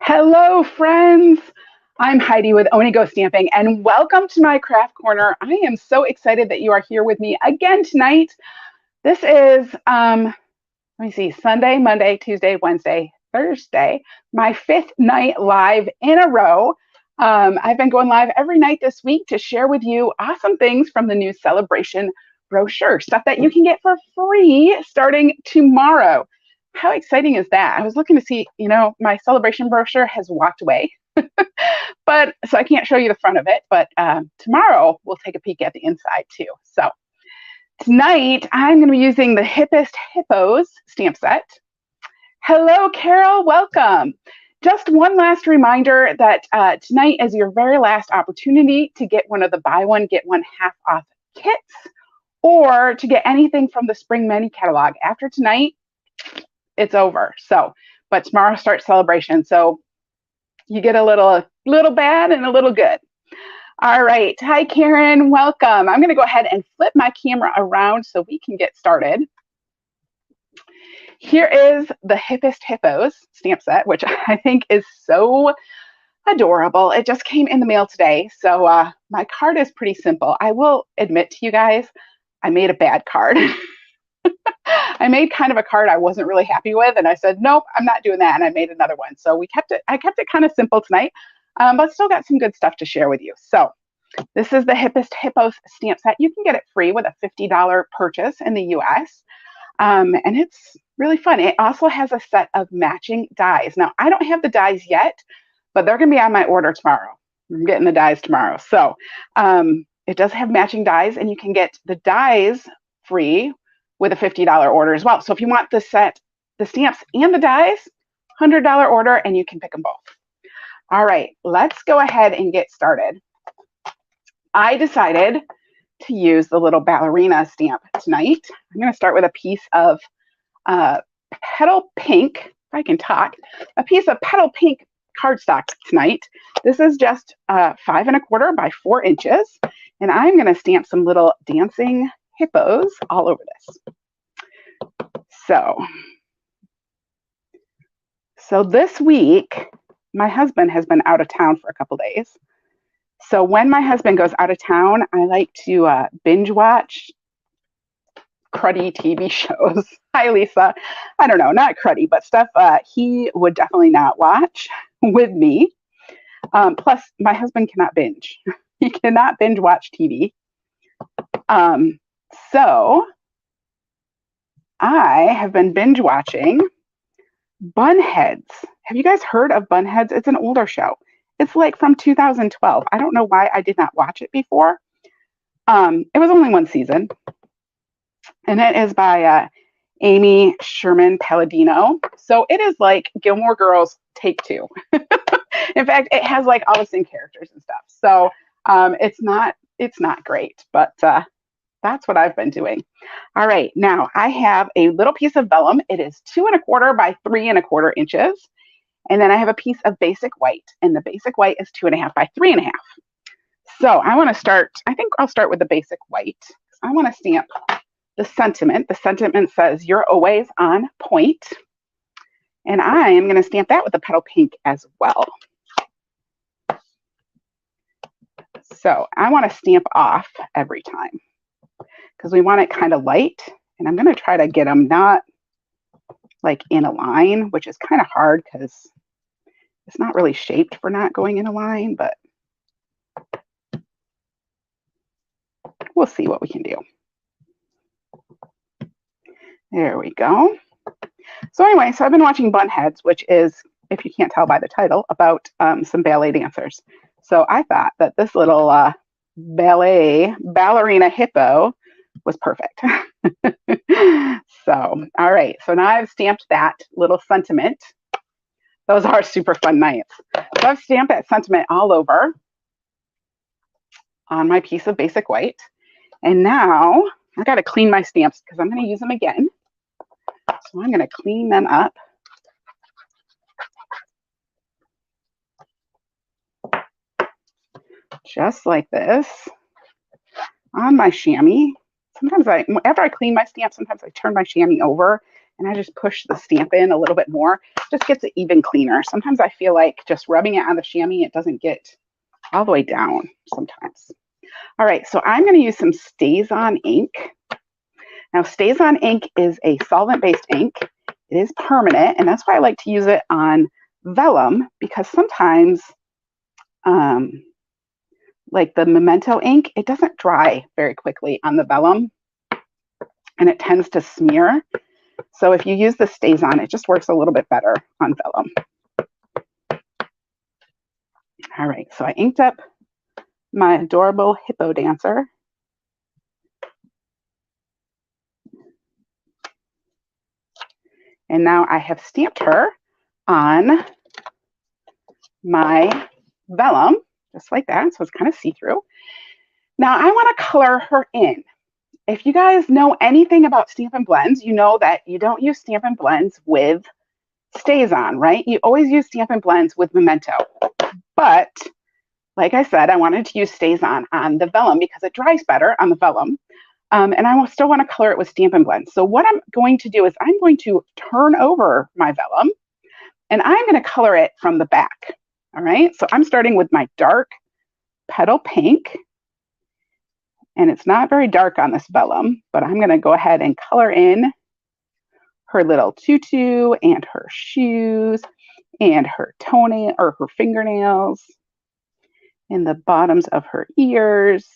Hello, friends. I'm Heidi with Onigo Stamping, and welcome to my craft corner. I am so excited that you are here with me again tonight. This is, let me see, Sunday, Monday, Tuesday, Wednesday, Thursday, my fifth night live in a row. I've been going live every night this week to share with you awesome things from the new Sale-A-Bration brochure, stuff that you can get for free starting tomorrow. How exciting is that? I was looking to see, my Sale-A-Bration brochure has walked away, but so I can't show you the front of it, but tomorrow we'll take a peek at the inside too. So tonight I'm going to be using the Hippest Hippos stamp set. Hello, Carol, welcome. Just one last reminder that tonight is your very last opportunity to get one of the buy one, get one half off kits, or to get anything from the spring mini catalog. After tonight, it's over. So, but tomorrow starts Sale-A-Bration. So you get a little bad and a little good. All right. Hi, Karen. Welcome. I'm going to go ahead and flip my camera around so we can get started. Here is the Hippest Hippos stamp set, which I think is so adorable. It just came in the mail today. So my card is pretty simple. I will admit to you guys, I made a bad card. I made kind of a card I wasn't really happy with, and I said, nope, I'm not doing that, and I made another one. So I kept it kind of simple tonight, but still got some good stuff to share with you. So this is the Hippest Hippos stamp set. You can get it free with a $50 purchase in the US, and it's really fun. It also has a set of matching dies. Now, I don't have the dies yet, but they're going to be on my order tomorrow. I'm getting the dies tomorrow. So it does have matching dies, and you can get the dies free with a $50 order as well. So if you want the set, the stamps and the dies, $100 order, and you can pick them both. All right, let's go ahead and get started. I decided to use the little ballerina stamp tonight. I'm going to start with a piece of petal pink, if I can talk, a piece of petal pink cardstock tonight. This is just 5 1/4 by 4 inches, and I'm going to stamp some little dancing hippos all over this. So this week, my husband has been out of town for a couple days. So when my husband goes out of town, I like to binge watch cruddy TV shows. Hi, Lisa. I don't know, not cruddy, but stuff he would definitely not watch with me. Plus, my husband cannot binge. He cannot binge watch TV. So I have been binge watching Bunheads. Have you guys heard of Bunheads? It's an older show. It's like from 2012. I don't know why I did not watch it before. It was only one season, and it is by Amy Sherman Palladino. So it is like Gilmore Girls Take Two. In fact, it has like all the same characters and stuff. So it's not great, but that's what I've been doing. All right, now I have a little piece of vellum. It is 2 1/4 by 3 1/4 inches. And then I have a piece of basic white, and the basic white is 2 1/2 by 3 1/2. So I want to start, I think I'll start with the basic white. I want to stamp the sentiment. The sentiment says, "You're always on point." And I am going to stamp that with the petal pink as well. So I want to stamp off every time, because we want it kind of light, and I'm going to try to get them not like in a line, which is kind of hard because it's not really shaped for not going in a line, but we'll see what we can do. There we go. So anyway, so I've been watching Bunheads, which is, if you can't tell by the title, about some ballet dancers. So I thought that this little ballerina hippo was perfect. So, all right. So now I've stamped that little sentiment. Those are super fun nights. So I've stamped that sentiment all over on my piece of basic white. And now I got to clean my stamps because I'm going to use them again. So I'm going to clean them up. Just like this on my chamois. Sometimes after I clean my stamp, sometimes I turn my chamois over and I just push the stamp in a little bit more, just gets it even cleaner. Sometimes I feel like just rubbing it on the chamois, it doesn't get all the way down sometimes. All right, so I'm going to use some StazOn ink. Now, StazOn ink is a solvent-based ink. It is permanent, and that's why I like to use it on vellum, because sometimes, like the Memento ink, it doesn't dry very quickly on the vellum, and it tends to smear. So if you use the StazOn, it just works a little bit better on vellum. All right, so I inked up my adorable hippo dancer. And now I have stamped her on my vellum, just like that. So it's kind of see-through. Now I want to color her in. If you guys know anything about Stampin' Blends, you know that you don't use Stampin' Blends with StazOn, right? You always use Stampin' Blends with Memento. But like I said, I wanted to use StazOn on the vellum because it dries better on the vellum. And I still want to color it with Stampin' Blends. So what I'm going to do is I'm going to turn over my vellum and I'm going to color it from the back. All right, so I'm starting with my dark petal pink. And it's not very dark on this vellum, but I'm going to go ahead and color in her little tutu and her shoes and her toenail or her fingernails and the bottoms of her ears.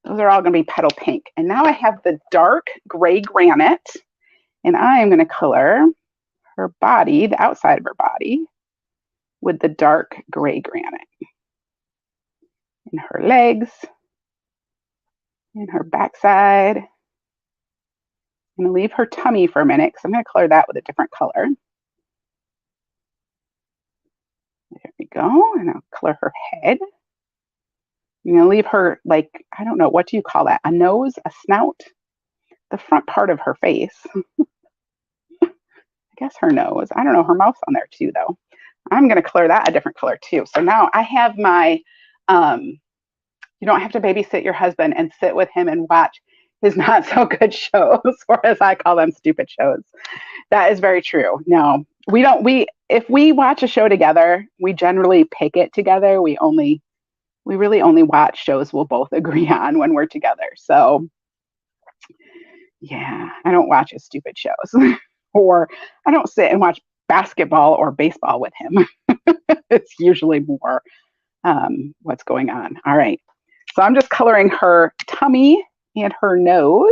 Those are all going to be petal pink. And now I have the dark gray granite, and I am going to color her body, the outside of her body, with the dark gray granite. And her legs, and her backside. I'm going to leave her tummy for a minute because I'm going to color that with a different color. There we go. And I'll color her head. I'm going to leave her, like, I don't know, what do you call that? A nose, a snout? The front part of her face. I guess her nose. I don't know, her mouth's on there too, though. I'm going to color that a different color too. So now I have my, you don't have to babysit your husband and sit with him and watch his not so good shows, or as I call them, stupid shows. That is very true. No, if we watch a show together, we generally pick it together. We really only watch shows we'll both agree on when we're together. So yeah, I don't watch his stupid shows or I don't sit and watch basketball or baseball with him. It's usually more what's going on. All right. So I'm just coloring her tummy and her nose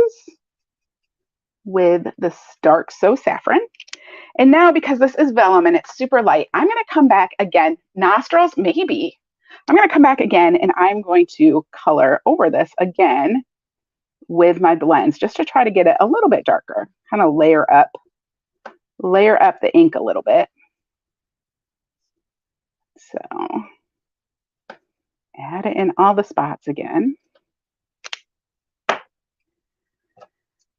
with this dark So Saffron. And now, because this is vellum and it's super light, I'm going to come back again. Nostrils, maybe. I'm going to come back again and I'm going to color over this again with my blends just to try to get it a little bit darker. Kind of layer up the ink a little bit. So add it in all the spots again.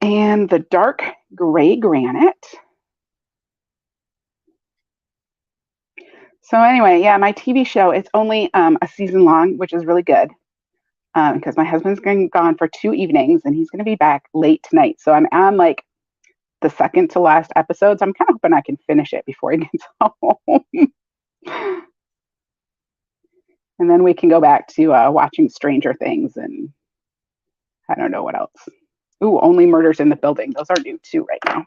And the dark gray granite. So anyway, yeah, my TV show, it's only a season long, which is really good because my husband's gone for 2 evenings and he's going to be back late tonight. So I'm on like the second to last episode. So I'm kind of hoping I can finish it before he gets home. And then we can go back to watching Stranger Things and I don't know what else. Ooh, Only Murders in the Building. Those are new too right now.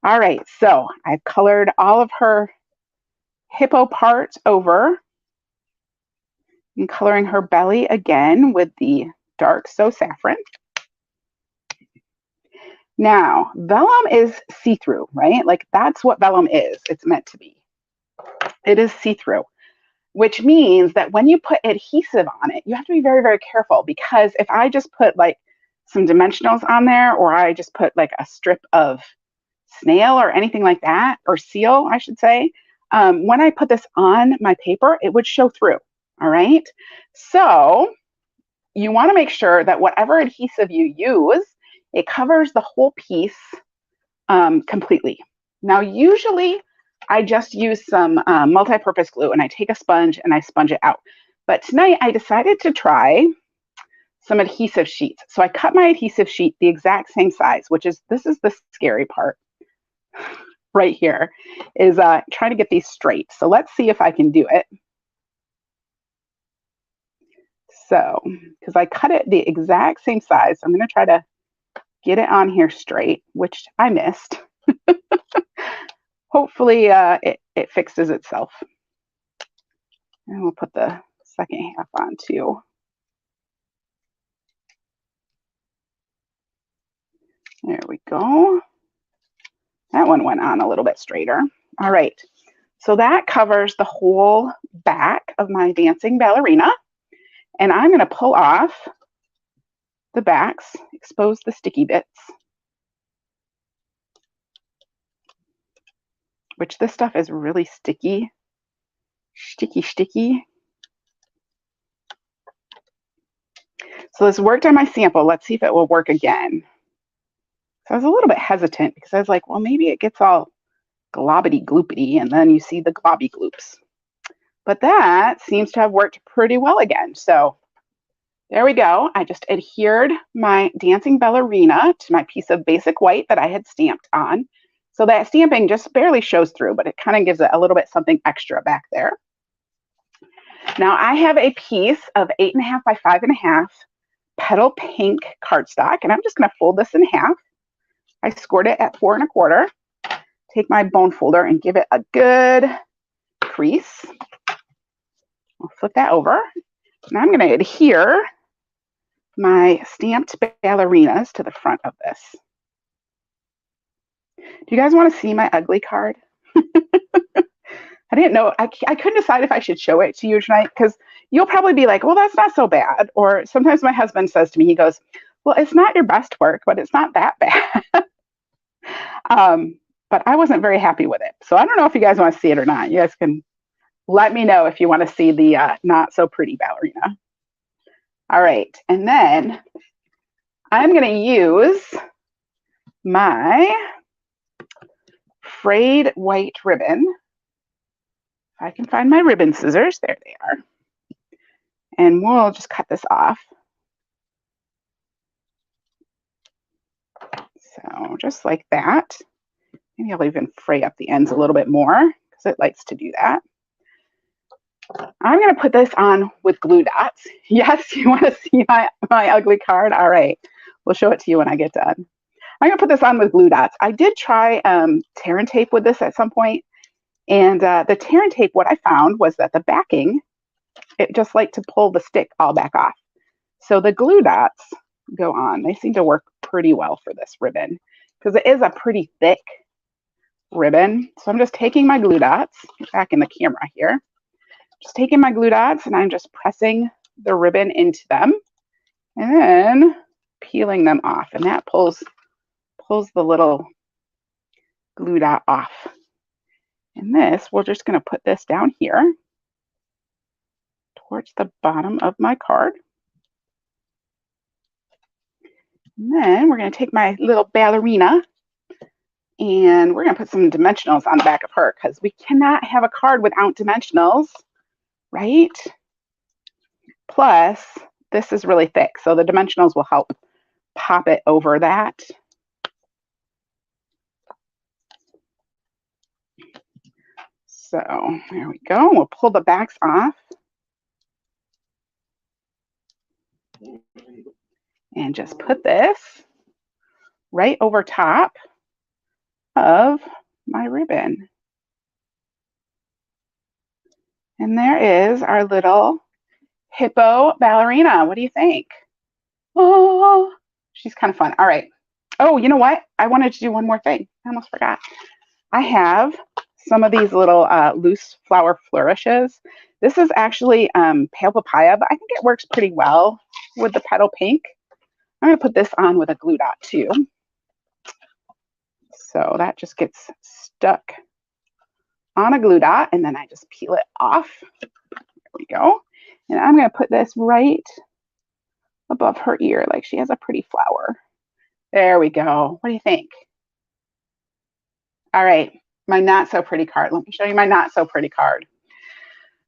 All right, so I've colored all of her hippo part over. I'm coloring her belly again with the dark So Saffron. Now, vellum is see-through, right? Like that's what vellum is. It's meant to be. It is see-through, which means that when you put adhesive on it, you have to be very, very careful because if I just put like some dimensionals on there or I just put like a strip of snail or anything like that, or seal, I should say, when I put this on my paper, it would show through, all right? So you wanna make sure that whatever adhesive you use, it covers the whole piece completely. Now, usually I just use some multi-purpose glue and I take a sponge and I sponge it out. But tonight I decided to try some adhesive sheets. So I cut my adhesive sheet the exact same size, this is the scary part right here, is trying to get these straight. So let's see if I can do it. So, because I cut it the exact same size, I'm going to try to get it on here straight, which I missed. Hopefully it fixes itself. And we'll put the second half on too. There we go. That one went on a little bit straighter. All right. So that covers the whole back of my dancing ballerina. And I'm going to pull off the backs, expose the sticky bits, which this stuff is really sticky. Sticky. So this worked on my sample. Let's see if it will work again. So I was a little bit hesitant because I was like, well, maybe it gets all globbity gloopity and then you see the globby gloops. But that seems to have worked pretty well again. So there we go. I just adhered my dancing ballerina to my piece of basic white that I had stamped on. So that stamping just barely shows through, but it kind of gives it a little bit something extra back there. Now I have a piece of 8.5 by 5.5 petal pink cardstock, and I'm just going to fold this in half. I scored it at 4 1/4. Take my bone folder and give it a good crease. I'll flip that over. Now I'm going to adhere my stamped ballerinas to the front of this. Do you guys want to see my ugly card? I didn't know, I couldn't decide if I should show it to you tonight because you'll probably be like, well, that's not so bad. Or sometimes my husband says to me, he goes, well, it's not your best work, but it's not that bad. But I wasn't very happy with it. So I don't know if you guys want to see it or not. You guys can let me know if you want to see the not so pretty ballerina. All right, and then I'm going to use my frayed white ribbon. If I can find my ribbon scissors, there they are. And we'll just cut this off. So just like that. Maybe I'll even fray up the ends a little bit more because it likes to do that. I'm going to put this on with glue dots. Yes, you want to see my ugly card? All right, we'll show it to you when I get done. I'm going to put this on with glue dots. I did try tear and tape with this at some point, and the tear and tape, what I found was that the backing, it just liked to pull the stick all back off. So the glue dots go on. They seem to work pretty well for this ribbon because it is a pretty thick ribbon. So I'm just taking my glue dots, back in the camera here, just taking my glue dots and I'm just pressing the ribbon into them and then peeling them off. And that pulls the little glue dot off. And this, we're just going to put this down here towards the bottom of my card. And then we're going to take my little ballerina and we're going to put some dimensionals on the back of her because we cannot have a card without dimensionals, right? Plus, this is really thick, so the dimensionals will help pop it over that. So there we go. We'll pull the backs off. And just put this right over top of my ribbon. And there is our little hippo ballerina. What do you think? Oh, she's kind of fun. All right. Oh, you know what? I wanted to do one more thing. I almost forgot. I have some of these little loose flower flourishes. This is actually pale papaya, but I think it works pretty well with the petal pink. I'm going to put this on with a glue dot too. So that just gets stuck on a glue dot and then I just peel it off. There we go. And I'm going to put this right above her ear like she has a pretty flower. There we go. What do you think? All right, my not so pretty card. Let me show you my not so pretty card.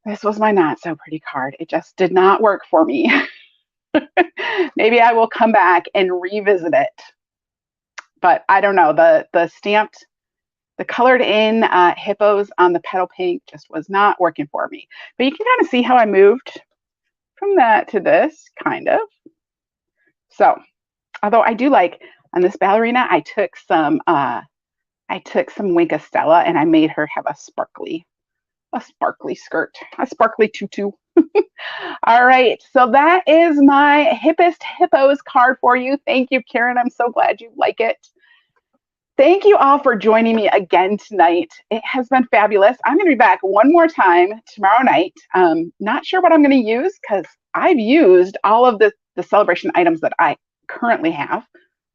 This was my not so pretty card. It just did not work for me. Maybe I will come back and revisit it. But I don't know, the stamped, the colored in hippos on the petal pink just was not working for me. But you can kind of see how I moved from that to this, kind of. So, although I do like on this ballerina, I took some Wink of Stella and I made her have a sparkly skirt, a sparkly tutu. All right, so that is my Hippest Hippos card for you. Thank you, Karen. I'm so glad you like it. Thank you all for joining me again tonight. It has been fabulous. I'm going to be back one more time tomorrow night. Not sure what I'm going to use because I've used all of the Sale-A-Bration items that I currently have.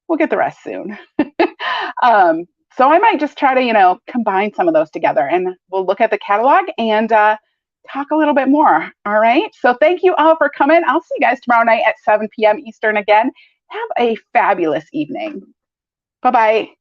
We'll get the rest soon. So I might just try to, combine some of those together, and we'll look at the catalog and talk a little bit more. All right. So thank you all for coming. I'll see you guys tomorrow night at 7 p.m. Eastern again. Have a fabulous evening. Bye-bye.